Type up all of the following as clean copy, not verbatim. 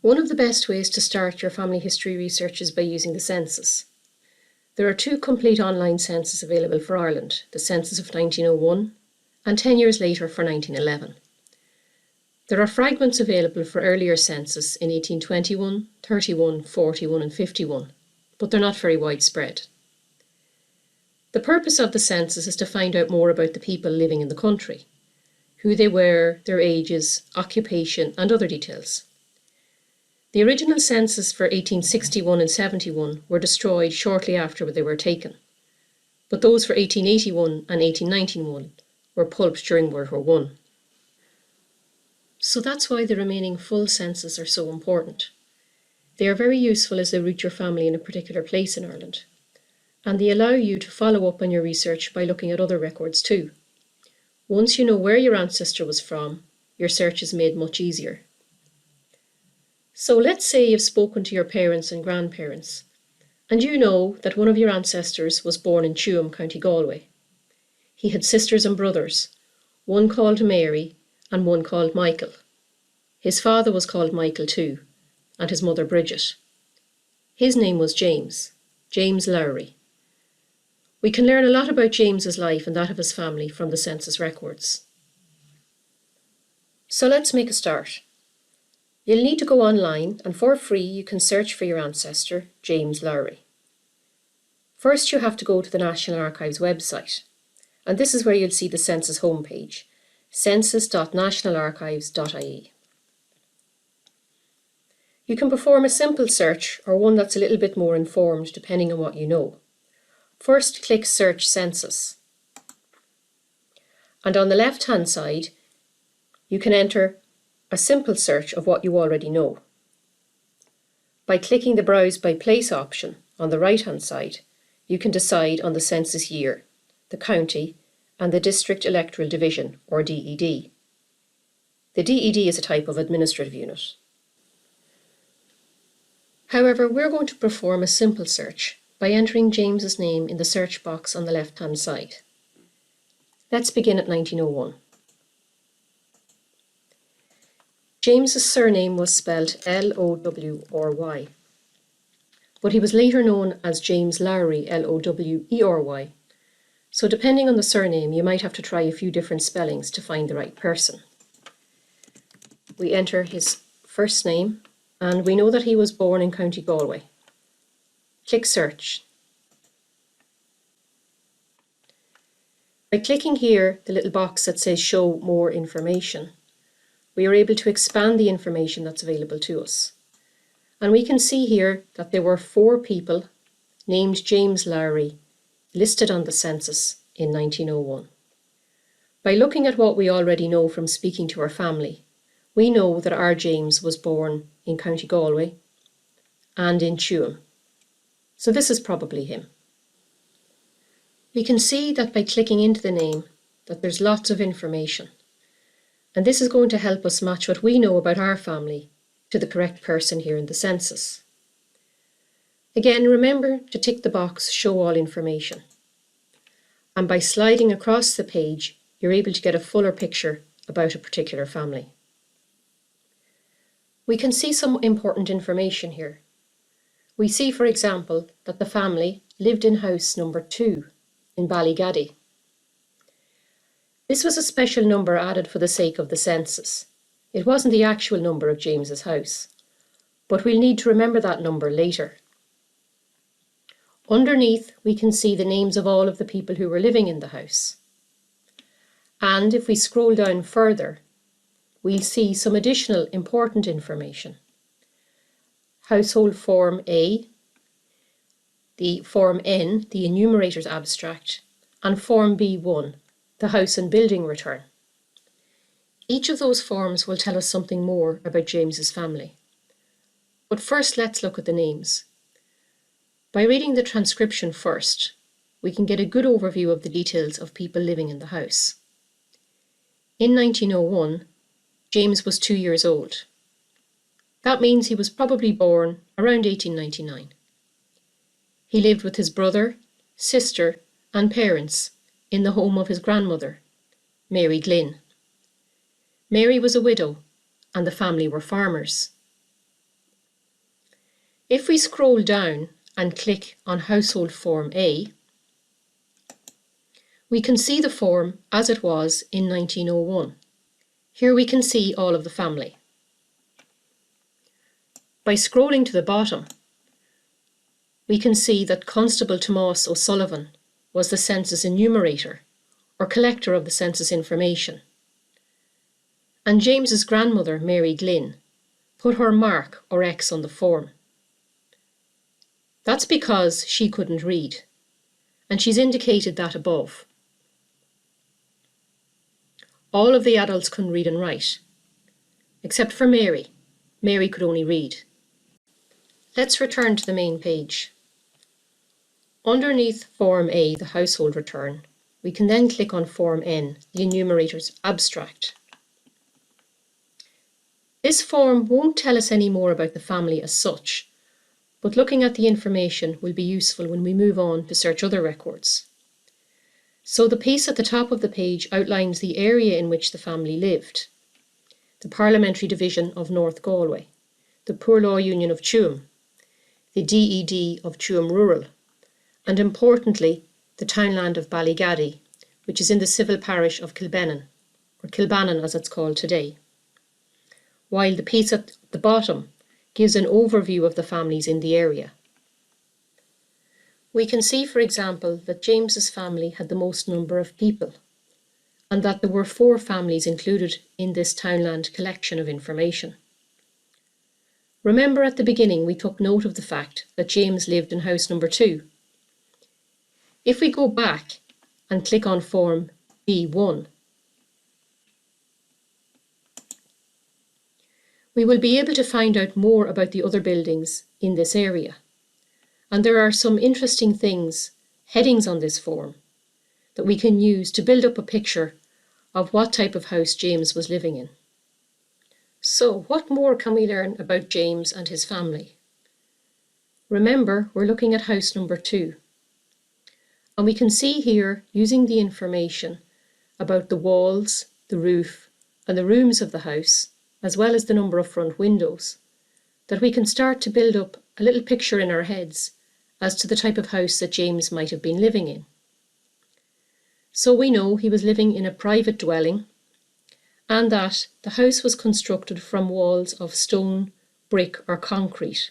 One of the best ways to start your family history research is by using the census. There are 2 complete online censuses available for Ireland, the Census of 1901 and 10 years later for 1911. There are fragments available for earlier census in 1821, 31, 41 and 51, but they're not very widespread. The purpose of the census is to find out more about the people living in the country, who they were, their ages, occupation and other details. The original census for 1861 and 71 were destroyed shortly after they were taken, but those for 1881 and 1891 were pulped during World War I. So that's why the remaining full census are so important. They are very useful as they root your family in a particular place in Ireland, and they allow you to follow up on your research by looking at other records too. Once you know where your ancestor was from, your search is made much easier. So let's say you've spoken to your parents and grandparents, and you know that one of your ancestors was born in Tuam, County Galway. He had sisters and brothers, one called Mary and one called Michael. His father was called Michael too, and his mother Bridget. His name was James Lowry. We can learn a lot about James's life and that of his family from the census records. So let's make a start. You'll need to go online, and for free you can search for your ancestor, James Lowry. First you have to go to the National Archives website, and this is where you'll see the census homepage, census.nationalarchives.ie. You can perform a simple search or one that's a little bit more informed depending on what you know. First click Search Census, and on the left hand side you can enter a simple search of what you already know. By clicking the Browse by Place option on the right hand side, you can decide on the census year, the county and the District Electoral Division or DED. The DED is a type of administrative unit. However, we're going to perform a simple search by entering James's name in the search box on the left hand side. Let's begin at 1901. James's surname was spelled Lowry, but he was later known as James Lowry, Lowery. So depending on the surname, you might have to try a few different spellings to find the right person. We enter his first name, and we know that he was born in County Galway. Click Search. By clicking here, the little box that says Show More Information, we are able to expand the information that's available to us. And we can see here that there were 4 people named James Lowry listed on the census in 1901. By looking at what we already know from speaking to our family, we know that our James was born in County Galway and in Tuam. So this is probably him. We can see that by clicking into the name that there's lots of information. And this is going to help us match what we know about our family to the correct person here in the census. Again, remember to tick the box Show All Information. And by sliding across the page, you're able to get a fuller picture about a particular family. We can see some important information here. We see, for example, that the family lived in house number 2 in Ballygaddy. This was a special number added for the sake of the census. It wasn't the actual number of James's house, but we'll need to remember that number later. Underneath, we can see the names of all of the people who were living in the house. And if we scroll down further, we'll see some additional important information. Household Form A, the Form N, the Enumerator's Abstract, and Form B1, the House and Building Return. Each of those forms will tell us something more about James's family. But first, let's look at the names. By reading the transcription first, we can get a good overview of the details of people living in the house. In 1901, James was 2 years old. That means he was probably born around 1899. He lived with his brother, sister, and parents in the home of his grandmother, Mary Glynn. Mary was a widow, and the family were farmers. If we scroll down and click on Household Form A, we can see the form as it was in 1901. Here we can see all of the family. By scrolling to the bottom, we can see that Constable Tomás O'Sullivan was the census enumerator, or collector of the census information. And James's grandmother, Mary Glynn, put her mark or X on the form. That's because she couldn't read, and she's indicated that above. All of the adults couldn't read and write, except for Mary. Mary could only read. Let's return to the main page. Underneath Form A, the household return, we can then click on Form N, the enumerator's abstract. This form won't tell us any more about the family as such, but looking at the information will be useful when we move on to search other records. So the piece at the top of the page outlines the area in which the family lived: the Parliamentary Division of North Galway, the Poor Law Union of Tuam, the DED of Tuam Rural, and importantly, the townland of Ballygaddy, which is in the civil parish of Kilbennan, or Kilbannon as it's called today. While the piece at the bottom gives an overview of the families in the area. We can see, for example, that James's family had the most number of people, and that there were 4 families included in this townland collection of information. Remember at the beginning we took note of the fact that James lived in house number 2. If we go back and click on Form B1, we will be able to find out more about the other buildings in this area. And there are some interesting things, headings on this form, that we can use to build up a picture of what type of house James was living in. So, what more can we learn about James and his family? Remember, we're looking at house number 2. And we can see here, using the information about the walls, the roof, and the rooms of the house, as well as the number of front windows, that we can start to build up a little picture in our heads as to the type of house that James might have been living in. So we know he was living in a private dwelling, and that the house was constructed from walls of stone, brick or concrete,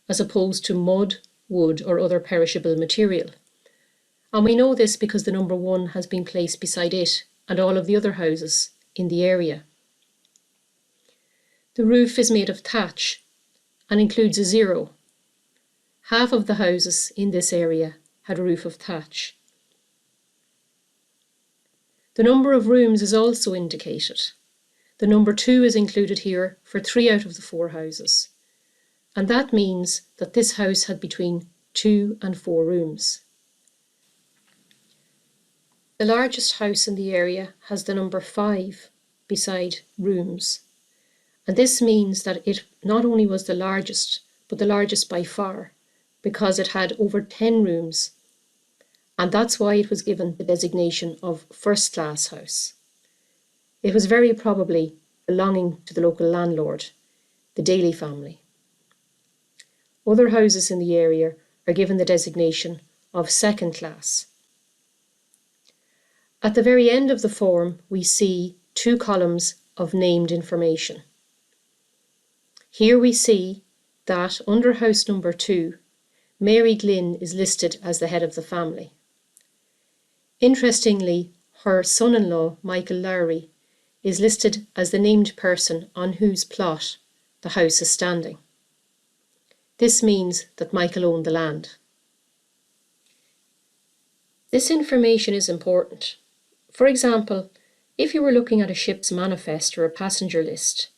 as opposed to mud, wood or other perishable material. And we know this because the number 1 has been placed beside it and all of the other houses in the area. The roof is made of thatch and includes a 0. Half of the houses in this area had a roof of thatch. The number of rooms is also indicated. The number 2 is included here for 3 out of the 4 houses. And that means that this house had between 2 and 4 rooms. The largest house in the area has the number 5 beside rooms. And this means that it not only was the largest, but the largest by far, because it had over 10 rooms. And that's why it was given the designation of first-class house. It was very probably belonging to the local landlord, the Daly family. Other houses in the area are given the designation of second class. At the very end of the form, we see 2 columns of named information. Here we see that under house number 2, Mary Glynn is listed as the head of the family. Interestingly, her son-in-law, Michael Lowry, is listed as the named person on whose plot the house is standing. This means that Michael owned the land. This information is important. For example, if you were looking at a ship's manifest or a passenger list,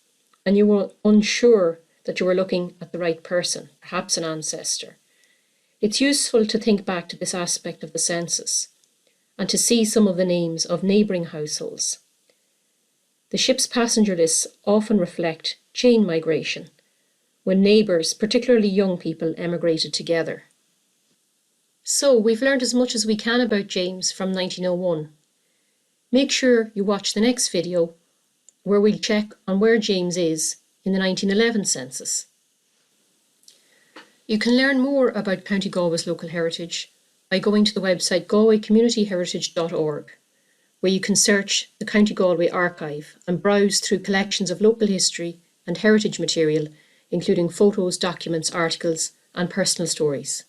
and you were unsure that you were looking at the right person, perhaps an ancestor, it's useful to think back to this aspect of the census and to see some of the names of neighbouring households. The ship's passenger lists often reflect chain migration, when neighbours, particularly young people, emigrated together. So we've learned as much as we can about James from 1901. Make sure you watch the next video where we'll check on where James is in the 1911 census. You can learn more about County Galway's local heritage by going to the website galwaycommunityheritage.org, where you can search the County Galway archive and browse through collections of local history and heritage material, including photos, documents, articles and personal stories.